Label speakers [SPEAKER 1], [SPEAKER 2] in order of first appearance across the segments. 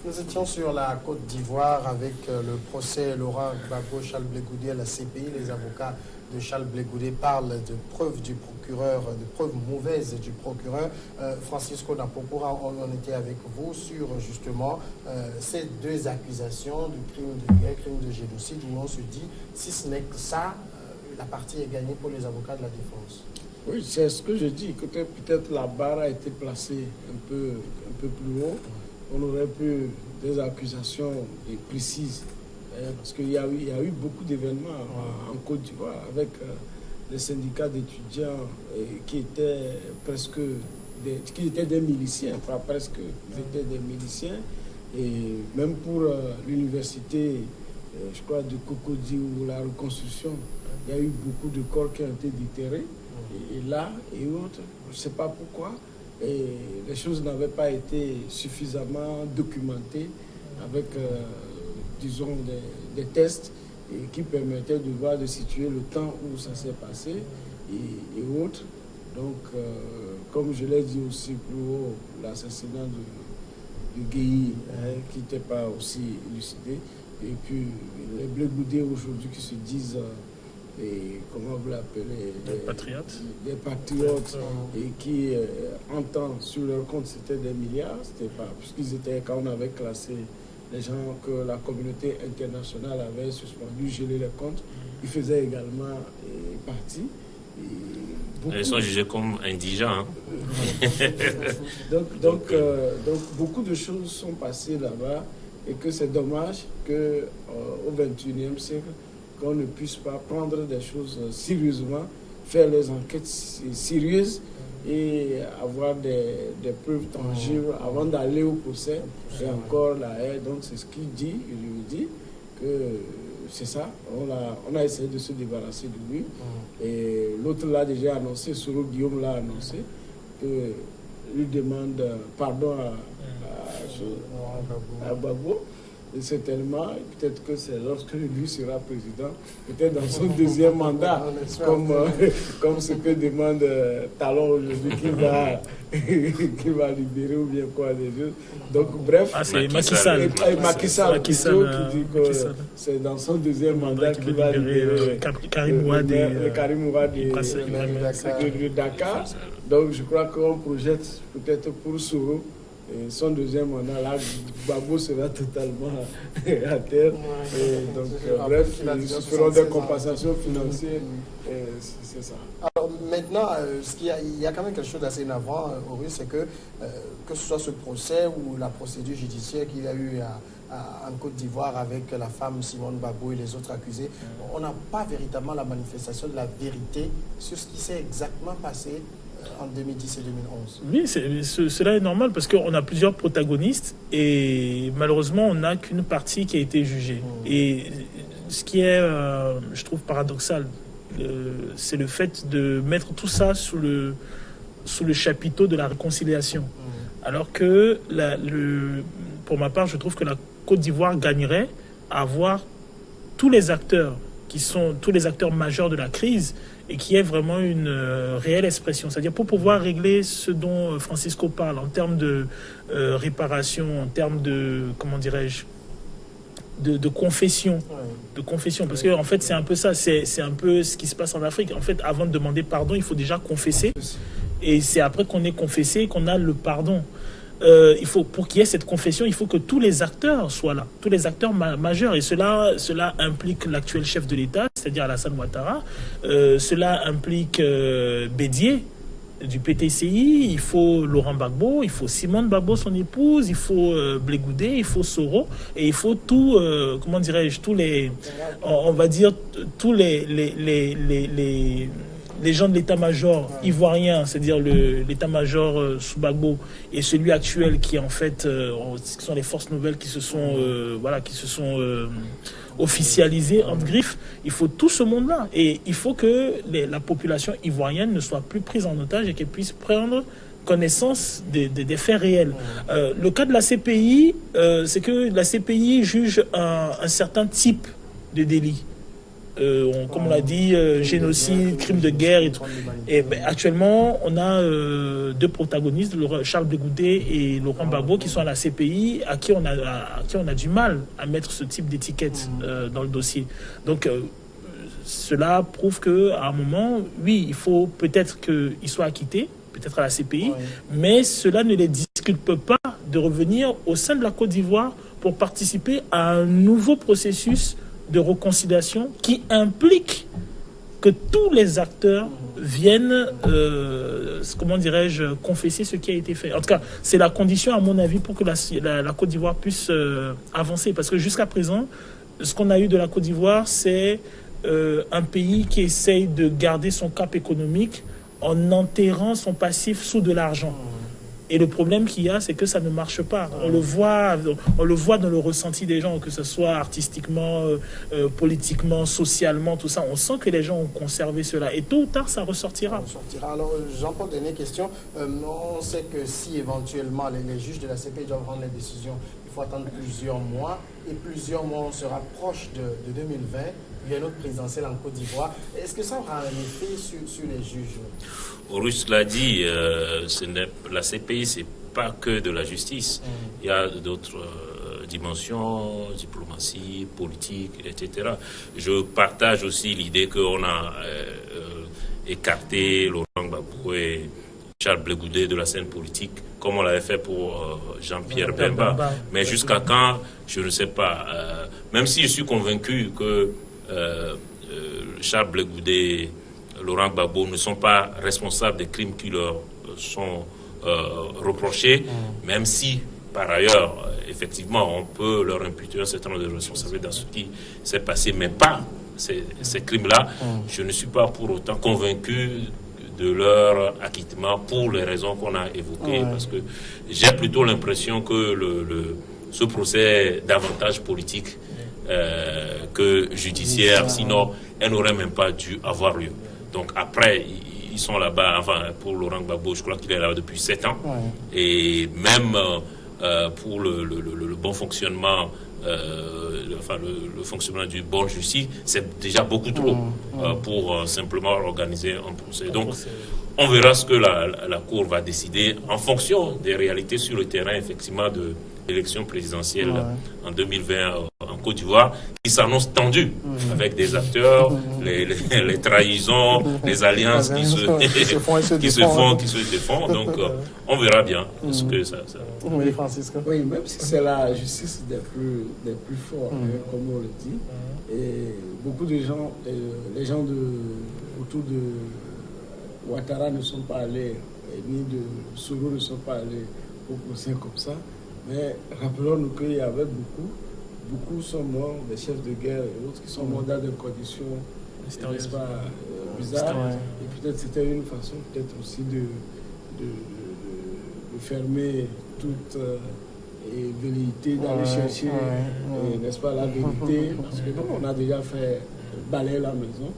[SPEAKER 1] Nous étions sur la Côte d'Ivoire avec le procès Laurent Gbagbo, Charles Blé Goudé à la CPI. Les avocats de Charles Blé Goudé parlent de preuves du procureur, de preuves mauvaises du procureur. Francisco Napokora, on était avec vous sur justement ces deux accusations de crime de guerre, crime de génocide, où on se dit, si ce n'est que ça, la partie est gagnée pour les avocats de la défense.
[SPEAKER 2] Oui, c'est ce que je dis. Peut-être la barre a été placée un peu plus haut. On aurait pu des accusations précises. Parce qu'il y a eu beaucoup d'événements en Côte d'Ivoire avec les syndicats d'étudiants qui étaient des miliciens, pas presque, ils étaient des miliciens. Et même pour l'université, je crois, de Cocody ou la reconstruction, il y a eu beaucoup de corps qui ont été déterrés. Et là et autres, je ne sais pas pourquoi, et les choses n'avaient pas été suffisamment documentées avec, disons, des tests qui permettaient de voir, de situer le temps où ça s'est passé et autres. Donc, comme je l'ai dit aussi plus haut, l'assassinat de Guéhi, qui n'était pas aussi élucidé, et puis les Blé Goudé aujourd'hui qui se disent... et comment vous l'appelez, des patriotes et qui entendent sur leur compte c'était des milliards, c'était pas, puisqu'ils étaient, quand on avait classé les gens que la communauté internationale avait suspendu, gelé les comptes, ils faisaient également partie.
[SPEAKER 3] Ils sont jugés comme indigents.
[SPEAKER 2] Donc, beaucoup de choses sont passées là-bas et que c'est dommage qu'au XXIe siècle, qu'on ne puisse pas prendre des choses sérieusement, faire les enquêtes sérieuses et avoir des preuves tangibles avant d'aller au procès. Et encore là, donc c'est ce qu'il dit, je lui dis que c'est ça, on a essayé de se débarrasser de lui. Et l'autre l'a déjà annoncé, Soro Guillaume l'a annoncé, que lui demande pardon à Gbagbo. Et certainement, peut-être que c'est lorsque lui sera président, peut-être dans son deuxième mandat, comme ce que demande Talon aujourd'hui, qui va libérer ou bien quoi des choses. Donc bref,
[SPEAKER 3] c'est Macky Sall
[SPEAKER 2] qui dit que c'est dans son deuxième mandat qu'il va libérer
[SPEAKER 4] Karim Ouad
[SPEAKER 2] de Dakar. Donc je crois qu'on projette peut-être pour Soro. Et son deuxième mandat, là, Gbagbo sera totalement à terre. Et donc, bref, ils feront des compensations financières. C'est ça.
[SPEAKER 1] Alors maintenant, il y a quand même quelque chose d'assez navrant, Aurélie, c'est que ce soit ce procès ou la procédure judiciaire qu'il y a eu en Côte d'Ivoire avec la femme Simone Gbagbo et les autres accusés, on n'a pas véritablement la manifestation de la vérité sur ce qui s'est exactement passé en 2010 et 2011.
[SPEAKER 4] Oui, cela est normal parce qu'on a plusieurs protagonistes et malheureusement, on n'a qu'une partie qui a été jugée. Et ce qui est, je trouve, paradoxal, c'est le fait de mettre tout ça sous le chapiteau de la réconciliation. Alors que, pour ma part, je trouve que la Côte d'Ivoire gagnerait à avoir tous les acteurs qui sont tous les acteurs majeurs de la crise et qui est vraiment une réelle expression. C'est-à-dire pour pouvoir régler ce dont Francisco parle en termes de réparation, en termes de, comment dirais-je, de confession. De confession. Parce que en fait, c'est un peu ça, c'est un peu ce qui se passe en Afrique. En fait, avant de demander pardon, il faut déjà confesser. Et c'est après qu'on ait confessé qu'on a le pardon. Pour qu'il y ait cette confession, il faut que tous les acteurs soient là, tous les acteurs majeurs. Et cela implique l'actuel chef de l'État, c'est-à-dire Alassane Ouattara. Cela implique Bédié du PTCI, il faut Laurent Gbagbo, il faut Simone Gbagbo, son épouse, il faut Blé Goudé, il faut Soro, et il faut tout, comment dirais-je, tous les, on va dire, tous les gens de l'état-major ivoirien, c'est-à-dire l'état-major sous Gbagbo et celui actuel qui en fait qui sont les forces nouvelles qui se sont officialisées entre griffes, il faut tout ce monde-là et il faut que la population ivoirienne ne soit plus prise en otage et qu'elle puisse prendre connaissance des faits réels. Le cas de la CPI, c'est que la CPI juge un certain type de délit. comme on l'a dit, génocide, crimes de guerre et tout. Et actuellement, on a deux protagonistes, Charles Blé Goudé et Laurent Gbagbo, qui sont à la CPI, à qui on a du mal à mettre ce type d'étiquette dans le dossier. Donc, cela prouve qu'à un moment, oui, il faut peut-être qu'ils soient acquittés, peut-être à la CPI, mais cela ne les disculpe pas de revenir au sein de la Côte d'Ivoire pour participer à un nouveau processus de réconciliation qui implique que tous les acteurs viennent, comment dirais-je, confesser ce qui a été fait. En tout cas, c'est la condition, à mon avis, pour que la Côte d'Ivoire puisse avancer. Parce que jusqu'à présent, ce qu'on a eu de la Côte d'Ivoire, c'est un pays qui essaye de garder son cap économique en enterrant son passif sous de l'argent. Et le problème qu'il y a, c'est que ça ne marche pas. On le voit dans le ressenti des gens, que ce soit artistiquement, politiquement, socialement, tout ça. On sent que les gens ont conservé cela. Et tôt ou tard, ça ressortira.
[SPEAKER 1] Alors, Jean-Paul, dernière question. On sait que si éventuellement les juges de la CPI doivent rendre les décisions, il faut attendre plusieurs mois. Et plusieurs mois, on se rapproche de 2020. Il y a une autre présidentielle en Côte d'Ivoire. Est-ce que ça aura un effet sur les juges?
[SPEAKER 3] Horus l'a dit, la CPI, c'est pas que de la justice. Il y a d'autres dimensions, diplomatie, politique, etc. Je partage aussi l'idée qu'on a écarté Laurent Gbagbo et Charles Blé Goudé de la scène politique, comme on l'avait fait pour Jean-Pierre Bemba. Mais jusqu'à quand, je ne sais pas. Même si je suis convaincu que Charles Blé Goudé, Laurent Gbagbo ne sont pas responsables des crimes qui leur sont reprochés, même si, par ailleurs, effectivement, on peut leur imputer un certain nombre de responsabilités dans ce qui s'est passé, mais pas ces crimes-là. Je ne suis pas pour autant convaincu de leur acquittement pour les raisons qu'on a évoquées, parce que j'ai plutôt l'impression que ce procès est davantage politique que judiciaire, sinon elle n'aurait même pas dû avoir lieu. Donc après, ils sont là-bas, enfin pour Laurent Gbagbo, je crois qu'il est là depuis 7 ans, et même pour le bon fonctionnement, le fonctionnement du bon justice, c'est déjà beaucoup trop pour simplement organiser un procès. Donc on verra ce que la Cour va décider en fonction des réalités sur le terrain, effectivement, de l'élection présidentielle en 2020 en Côte d'Ivoire, qui s'annonce tendue avec des acteurs, les trahisons, les alliances qui se défendent. Donc, on verra bien ce que ça.
[SPEAKER 1] Oui, Francisco.
[SPEAKER 2] Oui, même si c'est la justice des plus forts, comme on le dit, et beaucoup de gens, les gens autour de Ouattara ne sont pas allés, ni de Soro ne sont pas allés au procès comme ça. Mais rappelons-nous qu'il y avait beaucoup sont morts, des chefs de guerre et autres qui sont morts dans des conditions, n'est-ce pas, bizarres. Et peut-être c'était une façon peut-être aussi de fermer toute velléité d'aller chercher, n'est-ce pas, la vérité. Parce que on a déjà fait balayer la maison.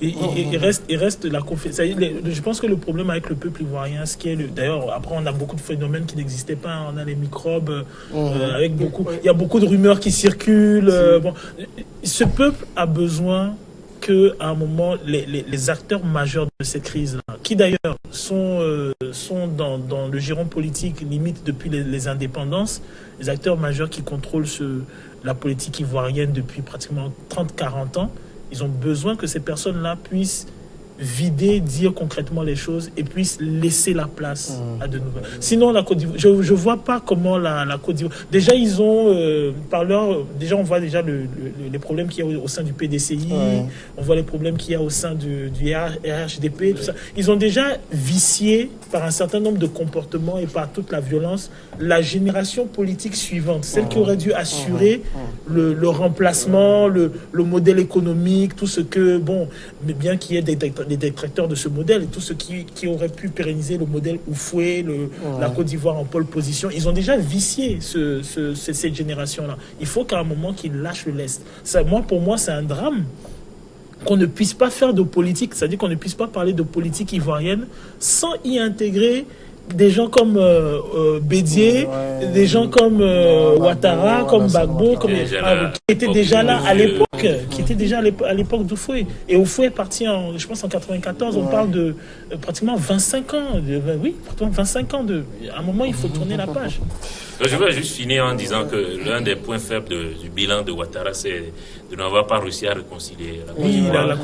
[SPEAKER 4] Il reste la confiance. Je pense que le problème avec le peuple ivoirien, ce qui est d'ailleurs, après on a beaucoup de phénomènes qui n'existaient pas. On a les microbes, avec il y a beaucoup de rumeurs qui circulent. Ce peuple a besoin que, à un moment, les acteurs majeurs de cette crise-là, qui d'ailleurs sont dans le giron politique limite depuis les indépendances, les acteurs majeurs qui contrôlent la politique ivoirienne depuis pratiquement 30-40 ans. Ils ont besoin que ces personnes-là puissent dire concrètement les choses et puissent laisser la place à de nouvelles. Sinon, la Côte d'Ivoire, je ne vois pas comment la Côte d'Ivoire... Déjà, ils ont, déjà, on voit déjà les problèmes qu'il y a au sein du PDCI, on voit les problèmes qu'il y a au sein du RHDP, tout ça. Ils ont déjà vicié, par un certain nombre de comportements et par toute la violence, la génération politique suivante, celle qui aurait dû assurer le remplacement, le modèle économique, tout ce que, mais bien qu'il y ait des détracteurs de ce modèle et tout ce qui aurait pu pérenniser le modèle Oufoué, la Côte d'Ivoire en pole position, ils ont déjà vicié cette génération-là. Il faut qu'à un moment qu'ils lâchent le lest. Pour moi, c'est un drame qu'on ne puisse pas faire de politique, c'est-à-dire qu'on ne puisse pas parler de politique ivoirienne sans y intégrer des gens comme Bédié, des gens comme Ouattara, comme Gbagbo, qui étaient déjà là à l'époque d'Houphouët. Et Houphouët est parti, je pense, en 94. On parle de pratiquement 25 ans. Pratiquement 25 ans. À un moment, il faut tourner la page.
[SPEAKER 3] Je vais juste finir en disant que l'un des points faibles du bilan de Ouattara, c'est de n'avoir pas réussi à réconcilier la Côte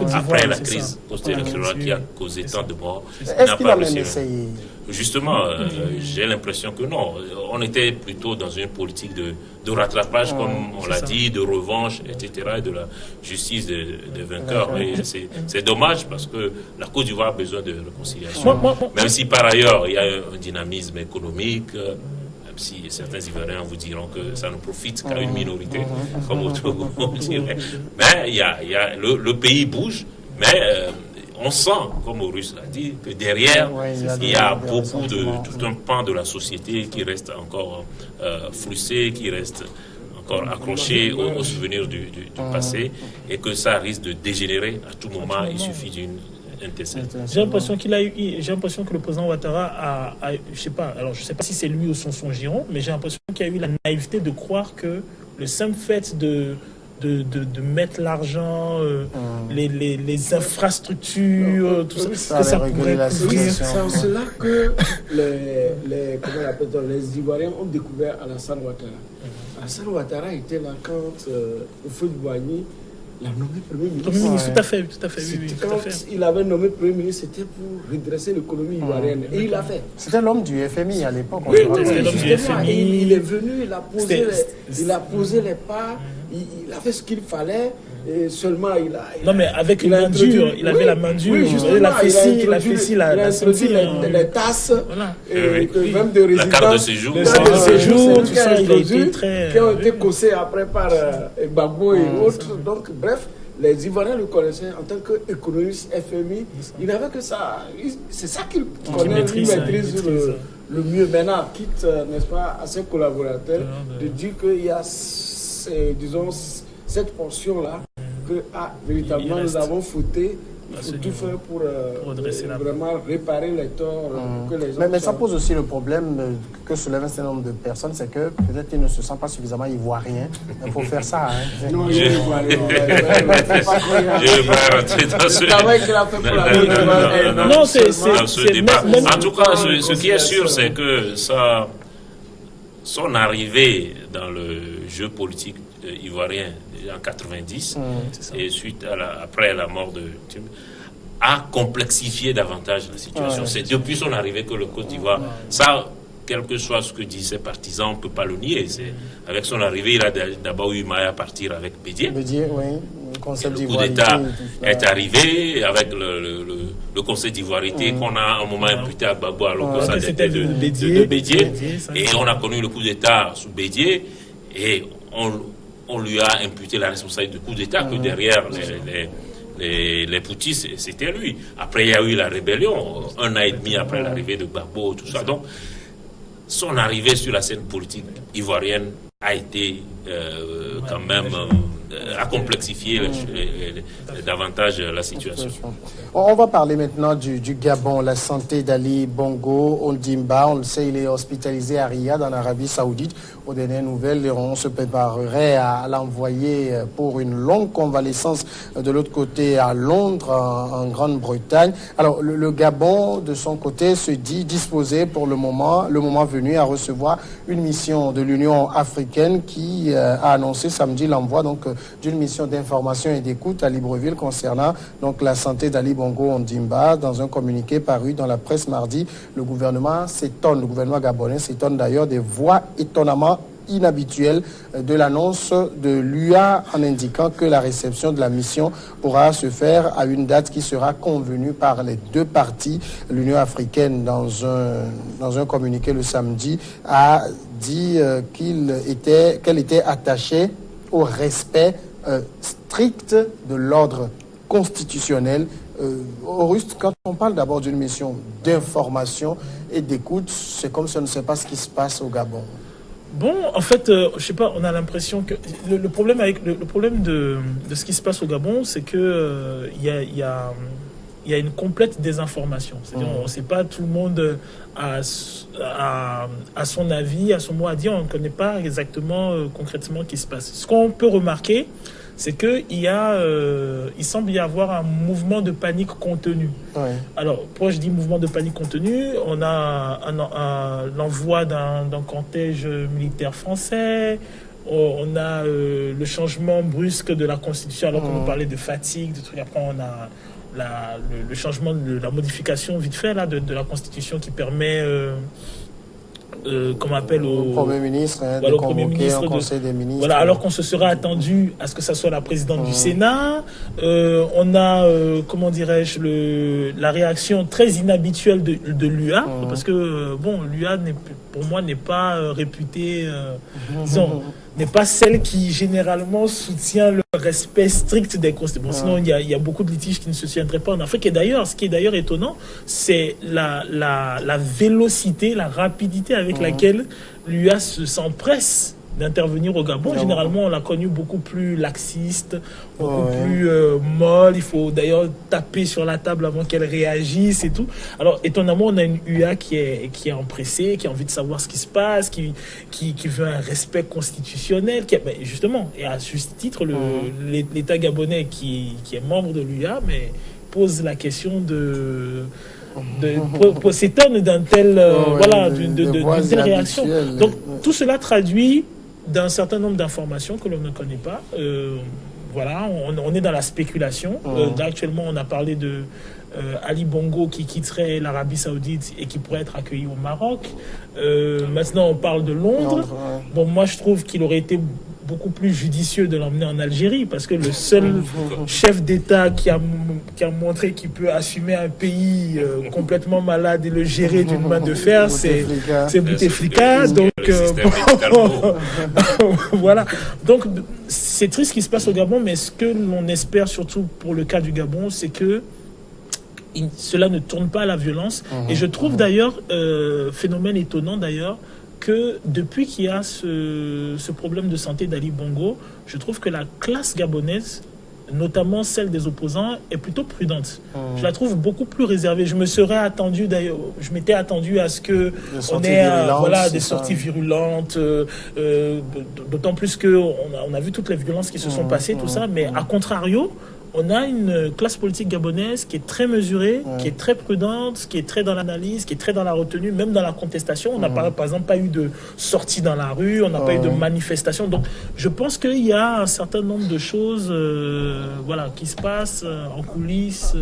[SPEAKER 3] d'Ivoire après la crise post-électorale qui a causé tant de morts.
[SPEAKER 1] Est-ce qu'il a même essayé?
[SPEAKER 3] Justement, j'ai l'impression que non. On était plutôt dans une politique de rattrapage, comme on l'a dit, de revanche, etc., et de la justice des vainqueurs. Et c'est dommage parce que la Côte d'Ivoire a besoin de réconciliation. Même si par ailleurs, il y a un dynamisme économique, même si certains Ivoiriens vous diront que ça ne profite qu'à une minorité, comme au Togo, on dirait. Mais le pays bouge, mais on sent, comme Maurice l'a dit, que derrière, il y a beaucoup tout un pan de la société qui reste encore frustré, qui reste encore accroché aux souvenirs du passé, et que ça risque de dégénérer à tout moment. Il suffit d'une intercession.
[SPEAKER 4] J'ai l'impression que le président Ouattara a je sais pas si c'est lui ou son giron, mais j'ai l'impression qu'il a eu la naïveté de croire que le simple fait de mettre l'argent, les infrastructures, tout ça, que ça pourrait couvrir.
[SPEAKER 2] C'est en cela que les Ivoiriens ont découvert Alassane Ouattara. Alassane Ouattara était là quand Houphouët-Boigny l'a nommé Premier ministre.
[SPEAKER 4] Tout à fait.
[SPEAKER 2] Quand il avait nommé Premier ministre, c'était pour redresser l'économie ivoirienne. Et il l'a fait.
[SPEAKER 1] C'était l'homme du FMI à l'époque.
[SPEAKER 2] Oui, c'était l'homme du FMI. Il est venu, il a posé les pas, il a fait ce qu'il fallait. Et seulement
[SPEAKER 4] non, mais avec une main dure, il avait la main dure. Il a introduit
[SPEAKER 2] les tasses, même de résidence.
[SPEAKER 3] La carte de séjour.
[SPEAKER 4] Tout ça, il a été très.
[SPEAKER 2] Qui ont été cassés après par Gbagbo et autres. Donc, bref, les Ivoiriens le connaissaient en tant qu'économiste FMI. Il n'avait que ça. C'est ça qu'il connaît, il maîtrise le mieux. Maintenant, quitte, n'est-ce pas, à ses collaborateurs, de dire qu'il y a, disons, cette portion-là que véritablement nous avons fouté. Il faut tout faire pour vraiment réparer les torts que les autres.
[SPEAKER 1] Mais ça pose aussi le problème que soulève un certain nombre de personnes, c'est que peut-être ils ne se sentent pas suffisamment ivoiriens pour faire ça.
[SPEAKER 2] Non, il est ivoirien.
[SPEAKER 3] Je ne vais pas rentrer dans ce débat. En tout cas, ce qui est sûr, c'est que son arrivée dans le jeu politique ivoirien en 90 et après la mort de Tim, a complexifié davantage la situation. C'est depuis son arrivée que le Côte d'Ivoire, ça, quel que soit ce que disent ses partisans, on ne peut pas le nier. Avec son arrivée, il a d'abord eu mal à partir avec Bédié.
[SPEAKER 1] Bédié, oui. Le
[SPEAKER 3] coup d'État est arrivé avec le Conseil d'ivoirité qu'on a un moment imputé à Gbagbo alors que ça était de Bédié. Et on a connu le coup d'État sous Bédié et on lui a imputé la responsabilité du coup d'État que derrière les poutistes, c'était lui. Après, il y a eu la rébellion, 1 an et demi après l'arrivée de Gbagbo, tout ça. Donc, son arrivée sur la scène politique ivoirienne a été quand même à complexifier davantage la situation.
[SPEAKER 1] On va parler maintenant du Gabon, la santé d'Ali Bongo Ondimba. On le sait, il est hospitalisé à Riyad, en Arabie Saoudite. Aux dernières nouvelles, on se préparerait à l'envoyer pour une longue convalescence de l'autre côté à Londres, en Grande-Bretagne. Alors, le Gabon, de son côté, se dit disposé pour le moment venu, à recevoir une mission de l'Union africaine qui a annoncé samedi l'envoi d'une mission d'information et d'écoute à Libreville concernant la santé d'Ali Bongo Ondimba. Dans un communiqué paru dans la presse mardi, le gouvernement gabonais s'étonne d'ailleurs des voix étonnamment inhabituelles de l'annonce de l'UA en indiquant que la réception de la mission pourra se faire à une date qui sera convenue par les deux parties. L'Union africaine, dans un communiqué le samedi, a dit qu'elle était attachée au respect strict de l'ordre constitutionnel. Auguste, quand on parle d'abord d'une mission d'information et d'écoute, c'est comme si on ne sait pas ce qui se passe au Gabon.
[SPEAKER 4] Bon, en fait, je sais pas, on a l'impression que le problème de ce qui se passe au Gabon, c'est que il y a il y a une complète désinformation. C'est-à-dire, on ne sait pas, tout le monde a son avis, a son mot à dire, on ne connaît pas exactement, concrètement, ce qui se passe. Ce qu'on peut remarquer, c'est qu'il semble y avoir un mouvement de panique contenu. Ouais. Alors, pourquoi je dis mouvement de panique contenu? On a l'envoi d'un cortège militaire français, on a le changement brusque de la Constitution, alors qu'on nous parlait de fatigue, de trucs. Après, on a le changement, la modification vite fait là, de la Constitution qui permet... qu'on appelle au
[SPEAKER 1] Premier ministre, de convoquer un conseil des ministres.
[SPEAKER 4] Voilà, alors qu'on se serait attendu à ce que ça soit la présidente du Sénat. On a, comment dirais-je, la réaction très inhabituelle de l'UA, parce que, bon, l'UA, pour moi, n'est pas réputée, disons, n'est pas celle qui, généralement, soutient le respect strict des constitutions. Bon, sinon, il y a beaucoup de litiges qui ne se tiendraient pas en Afrique. Et d'ailleurs, ce qui est d'ailleurs étonnant, c'est la vélocité, la rapidité avec laquelle l'UA s'empresse d'intervenir au Gabon. Généralement, on l'a connu beaucoup plus laxiste, beaucoup plus molle. Il faut d'ailleurs taper sur la table avant qu'elle réagisse et tout. Alors, étonnamment, on a une UA qui est empressée, qui a envie de savoir ce qui se passe, qui veut un respect constitutionnel. Justement, et à ce titre, l'État gabonais qui est membre de l'UA, mais pose la question s'étonne d'un tel d'une telle réaction. Donc tout cela traduit d'un certain nombre d'informations que l'on ne connaît pas. Voilà, on est dans la spéculation. Là, actuellement, on a parlé de Ali Bongo qui quitterait l'Arabie Saoudite et qui pourrait être accueilli au Maroc. Maintenant, on parle de Londres. Bon, moi, je trouve qu'il aurait été beaucoup plus judicieux de l'emmener en Algérie, parce que le seul chef d'État qui a montré qu'il peut assumer un pays complètement malade et le gérer d'une main de fer, c'est Bouteflika. Donc voilà. Donc c'est triste ce qui se passe au Gabon, mais ce que l'on espère surtout pour le cas du Gabon, c'est que cela ne tourne pas à la violence. Et je trouve d'ailleurs, phénomène étonnant d'ailleurs, que depuis qu'il y a ce problème de santé d'Ali Bongo, je trouve que la classe gabonaise, notamment celle des opposants, est plutôt prudente. Je la trouve beaucoup plus réservée. Je m'étais attendu à ce que on ait des sorties virulentes, d'autant plus qu'on a vu toutes les violences qui se sont passées, tout ça, mais à contrario, on a une classe politique gabonaise qui est très mesurée, qui est très prudente, qui est très dans l'analyse, qui est très dans la retenue, même dans la contestation. On n'a par exemple pas eu de sortie dans la rue, on n'a pas eu de manifestation. Donc je pense qu'il y a un certain nombre de choses qui se passent en coulisses,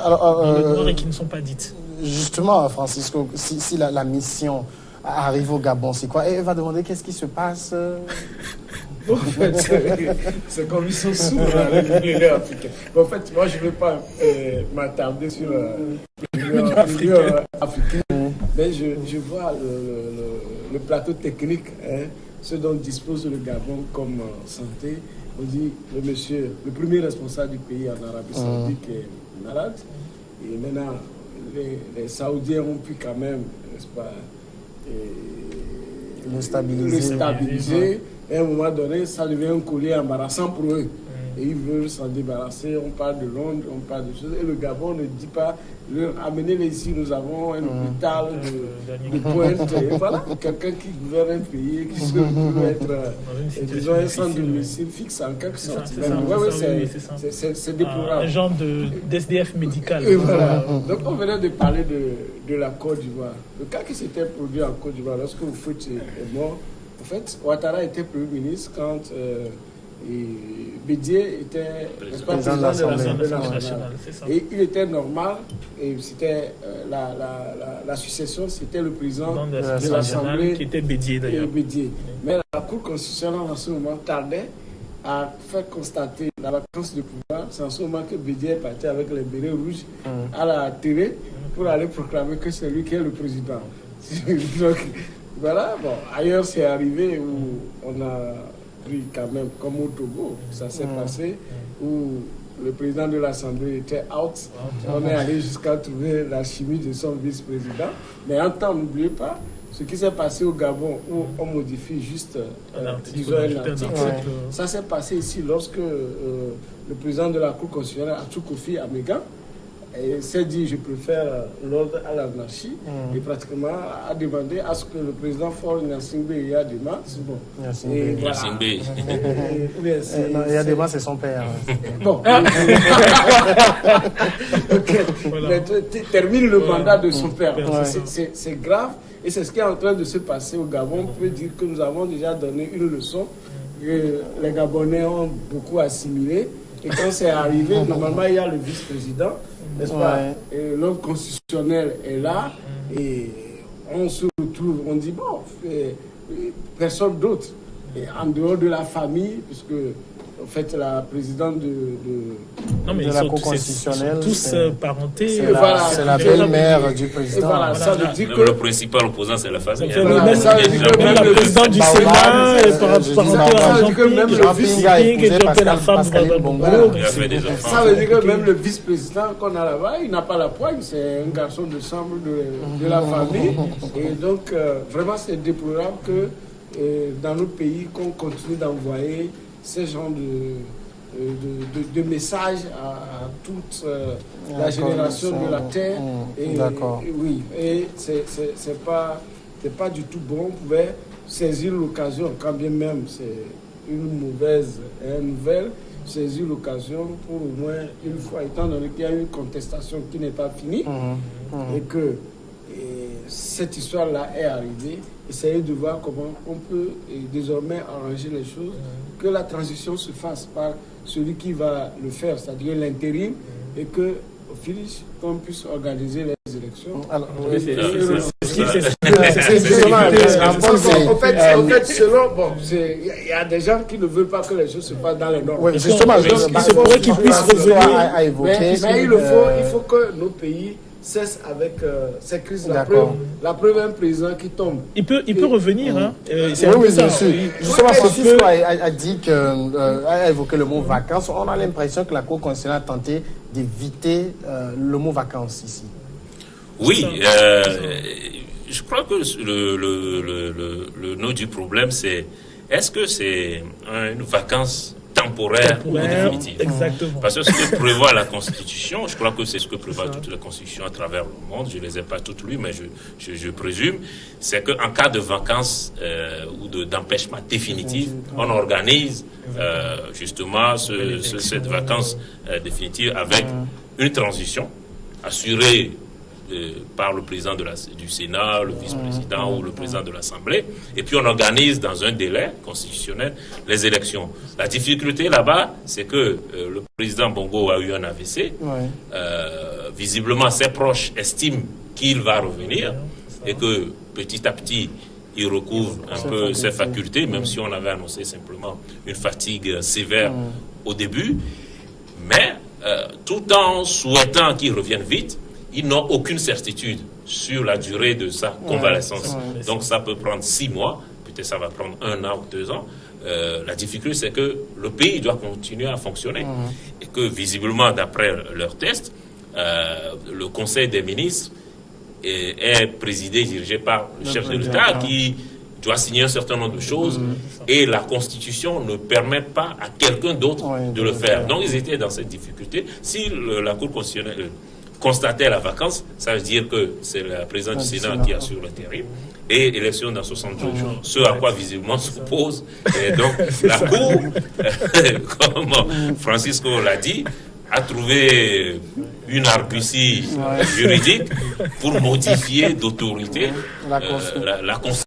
[SPEAKER 4] dans le noir et qui ne sont pas dites.
[SPEAKER 1] Justement, Francisco, si la mission arrive au Gabon, c'est quoi? Et elle va demander qu'est-ce qui se passe
[SPEAKER 2] En fait, c'est comme ils sont sourds les africains. En fait, moi, je ne vais pas m'attarder sur l'Union africaine, mais je vois le plateau technique, ce dont dispose le Gabon comme santé. On dit le premier responsable du pays en Arabie Saoudite qui est malade. Et maintenant, les Saoudiens ont pu quand même, n'est-ce pas,
[SPEAKER 1] le stabiliser.
[SPEAKER 2] Et à un moment donné, ça devient un collier embarrassant pour eux. Et ils veulent s'en débarrasser. On parle de Londres, on parle de choses. Et le Gabon ne dit pas, amenez-les ici, nous avons un hôpital de pointe. Et voilà, quelqu'un qui gouverne un pays, qui peut être, disons, un centre de domicile fixe en quelque sorte. C'est déplorable.
[SPEAKER 4] Un genre d'SDF médical.
[SPEAKER 2] Et voilà. Donc on venait de parler de la Côte d'Ivoire. Le cas qui s'était produit en Côte d'Ivoire, lorsque Houphouët est mort, en fait, Ouattara était Premier ministre quand Bédié était président de l'Assemblée nationale. Et il était normal, et c'était la succession, c'était le président de l'Assemblée
[SPEAKER 4] qui était Bédié d'ailleurs.
[SPEAKER 2] Mais la Cour constitutionnelle en ce moment tardait à faire constater la vacance de pouvoir. C'est en ce moment que Bédié est parti avec les bérets rouges à la télé pour aller proclamer que c'est lui qui est le président. Donc, voilà, bon, ailleurs c'est arrivé où on a pris quand même, comme au Togo, ça s'est passé, où le président de l'Assemblée était out. On est allé jusqu'à trouver la chimie de son vice-président. Mais en temps, n'oubliez pas, ce qui s'est passé au Gabon, où on modifie juste un article. Ça s'est passé ici lorsque le président de la Cour constitutionnelle, Atou Kofi Amega, il s'est dit je préfère l'ordre à l'anarchie et pratiquement a demandé à ce que le président Faure Gnassingbé Eyadema, c'est bon.
[SPEAKER 3] Gnassingbé.
[SPEAKER 1] Eyadema, c'est son père.
[SPEAKER 2] Bon. Voilà. Termine le mandat de son père. C'est grave et c'est ce qui est en train de se passer au Gabon. On peut dire que nous avons déjà donné une leçon que les Gabonais ont beaucoup assimilé. Et quand c'est arrivé, normalement, il y a le vice-président, n'est-ce pas? Et l'ordre constitutionnel est là, et on se retrouve, on dit, bon, personne d'autre. Et en dehors de la famille, puisque, en fait, la présidente
[SPEAKER 4] non, mais
[SPEAKER 1] de la Cour constitutionnelle,
[SPEAKER 4] tous parentés.
[SPEAKER 1] C'est la belle-mère du président.
[SPEAKER 2] Voilà, ça veut dire que
[SPEAKER 3] le principal opposant, c'est la famille.
[SPEAKER 4] Même la présidente du Sénat est parenté à Jean-Pierre et puis la femme de Bongo.
[SPEAKER 2] Ça veut dire que même le vice-président qu'on a là-bas, il n'a pas la poigne, c'est un garçon de chambre de la famille. Et donc, vraiment, c'est déplorable que dans nos pays, qu'on continue d'envoyer ce genre de messages à toute la génération de la Terre.
[SPEAKER 1] D'accord.
[SPEAKER 2] Oui, et c'est pas du tout bon. On pouvait saisir l'occasion, quand bien même c'est une mauvaise nouvelle, saisir l'occasion pour au moins une fois, étant donné qu'il y a une contestation qui n'est pas finie et que cette histoire-là est arrivée, essayer de voir comment on peut désormais arranger les choses, que la transition se fasse par celui qui va le faire, c'est-à-dire l'intérim, et que au finish, qu'on puisse organiser les élections.
[SPEAKER 1] Alors,
[SPEAKER 2] en fait, selon, bon, il y a des gens qui ne veulent pas que les choses se passent dans les normes.
[SPEAKER 1] Oui, justement,
[SPEAKER 4] il se pourrait qu'ils puissent revenir.
[SPEAKER 2] Mais il faut que nos pays cesse avec ces crises. La preuve, un président qui tombe.
[SPEAKER 4] Il peut revenir. Hein.
[SPEAKER 1] Oui, bien sûr. Justement, Francisco a dit a évoqué le mot vacances. On a l'impression que la Cour constitutionnelle a tenté d'éviter le mot vacances ici.
[SPEAKER 3] Oui, je crois que le nœud du problème, c'est est-ce que c'est une vacance temporaire ou définitive.
[SPEAKER 4] Exactement.
[SPEAKER 3] Parce que ce que prévoit la Constitution, je crois que c'est ce que prévoit toutes les constitutions à travers le monde, je ne les ai pas toutes lues, mais je présume, c'est qu'en cas de vacances ou d'empêchement définitif, on organise justement cette vacance définitive avec une transition assurée par le président du Sénat, le vice-président ou le président de l'Assemblée, et puis on organise dans un délai constitutionnel les élections. La difficulté là-bas, c'est que le président Bongo a eu un AVC. Visiblement, ses proches estiment qu'il va revenir et que petit à petit, il recouvre un peu ses facultés, même si on avait annoncé simplement une fatigue sévère au début. Mais tout en souhaitant qu'il revienne vite, ils n'ont aucune certitude sur la durée de sa convalescence. Donc ça peut prendre 6 mois, peut-être ça va prendre 1 an ou 2 ans. La difficulté, c'est que le pays doit continuer à fonctionner. Et que visiblement, d'après leurs tests, le Conseil des ministres est présidé, dirigé par le chef de l'État qui doit signer un certain nombre de choses et la Constitution ne permet pas à quelqu'un d'autre de le faire. Donc ils étaient dans cette difficulté. Si la Cour constitutionnelle constater la vacance, ça veut dire que c'est le président du Sénat qui assure l'intérim et élection dans 60 jours. Ce à quoi visiblement s'oppose. Et donc la Cour, comme Francisco l'a dit, a trouvé une argutie juridique pour modifier d'autorité la Constitution.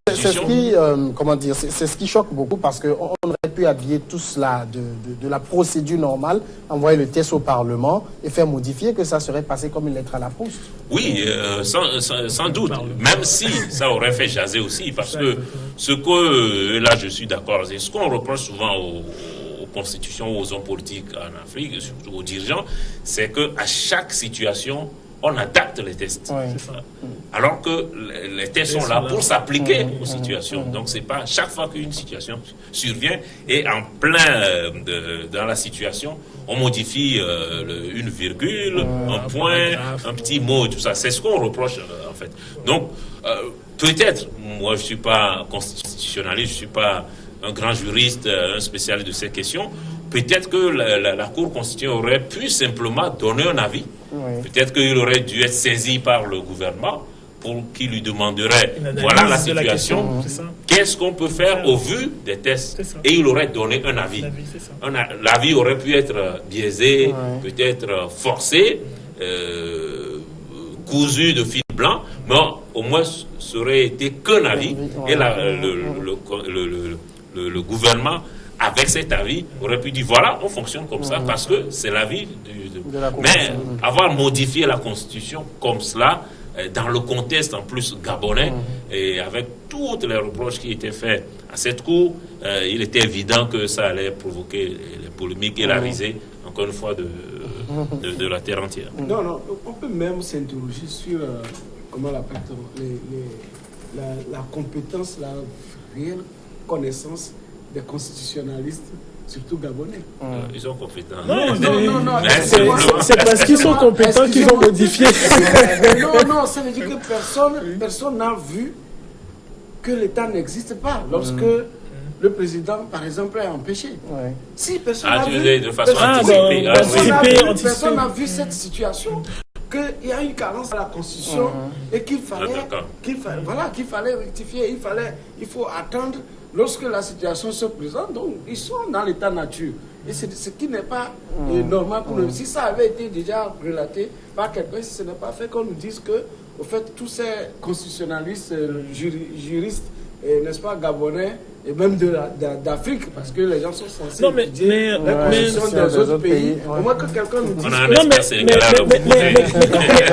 [SPEAKER 1] C'est ce qui choque beaucoup parce qu'on aurait pu habiller tout cela de la procédure normale, envoyer le texte au Parlement et faire modifier que ça serait passé comme une lettre à la poste.
[SPEAKER 3] Oui, sans doute, même si ça aurait fait jaser aussi, parce que ce que, là je suis d'accord, c'est ce qu'on reproche souvent aux constitutions, aux hommes politiques en Afrique, surtout aux dirigeants, c'est qu'à chaque situation, on adapte les tests. Alors que les tests sont là pour s'appliquer aux situations. Donc c'est pas chaque fois qu'une situation survient et en plein dans la situation, on modifie une virgule, un point, un petit mot, tout ça. C'est ce qu'on reproche en fait. Donc peut-être, moi je suis pas constitutionnaliste, je suis pas un grand juriste, un spécialiste de ces questions. peut-être que la Cour constitutionnelle aurait pu simplement donner un avis.
[SPEAKER 1] Oui.
[SPEAKER 3] Peut-être qu'il aurait dû être saisi par le gouvernement pour qu'il lui demanderait, voilà la situation, qu'est-ce qu'on peut faire au vu des tests? Et il aurait donné un avis. L'avis aurait pu être biaisé, peut-être forcé, cousu de fil blanc, mais au moins ça aurait été qu'un avis. Et le gouvernement, avec cet avis, aurait pu dire voilà, on fonctionne comme ça parce que c'est l'avis de la Constitution. Mais avoir modifié la Constitution comme cela, dans le contexte en plus gabonais, et avec toutes les reproches qui étaient faits à cette Cour, il était évident que ça allait provoquer les polémiques et la risée, encore une fois, de la terre entière.
[SPEAKER 2] Non, on peut même s'interroger sur comment la compétence, la réelle connaissance des constitutionnalistes, surtout gabonais.
[SPEAKER 3] Ils sont compétents.
[SPEAKER 2] Non.
[SPEAKER 4] C'est parce qu'ils sont compétents qu'ils ont modifié.
[SPEAKER 2] Non, ça veut dire que personne n'a vu que l'État n'existe pas lorsque le président, par exemple, est empêché. Si personne n'a vu,
[SPEAKER 3] de façon anticipée.
[SPEAKER 2] Personne n'a vu cette situation. Qu'il y a une carence à la Constitution et qu'il fallait rectifier, il faut attendre lorsque la situation se présente. Donc, ils sont dans l'état nature. Et c'est ce qui n'est pas normal pour nous. Si ça avait été déjà relaté par quelqu'un, si ce n'est pas fait, qu'on nous dise que, au fait, tous ces constitutionnalistes, juristes, n'est-ce pas, gabonais, et même d'Afrique, parce que les gens sont censés étudier la constitution des autres pays. Au moins que quelqu'un nous dise...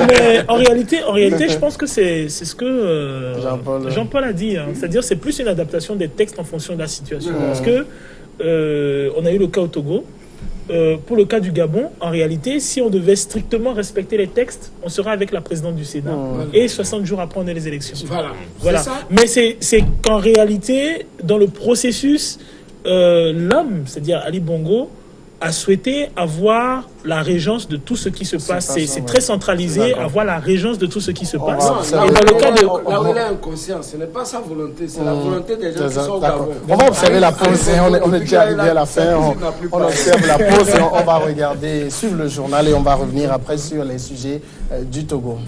[SPEAKER 4] Mais en réalité, je pense que c'est ce que Jean-Paul a dit. C'est-à-dire c'est plus une adaptation des textes en fonction de la situation. Parce que on a eu le cas au Togo. Pour le cas du Gabon, en réalité, si on devait strictement respecter les textes, on serait avec la présidente du Sénat. Et 60 jours après, on a les élections. Voilà. Mais c'est qu'en réalité, dans le processus, l'homme, c'est-à-dire Ali Bongo, a souhaité avoir la régence de tout ce qui se passe. C'est très centralisé, avoir la régence de tout ce qui se passe.
[SPEAKER 2] Et dans le cas de... Là où il est inconscient, ce n'est pas sa volonté, c'est la volonté des gens qui sont au Gabon.
[SPEAKER 1] On va observer la pause, on est déjà arrivé à la fin, on observe la pause et on va regarder, suivre le journal et on va revenir après sur les sujets du Togo.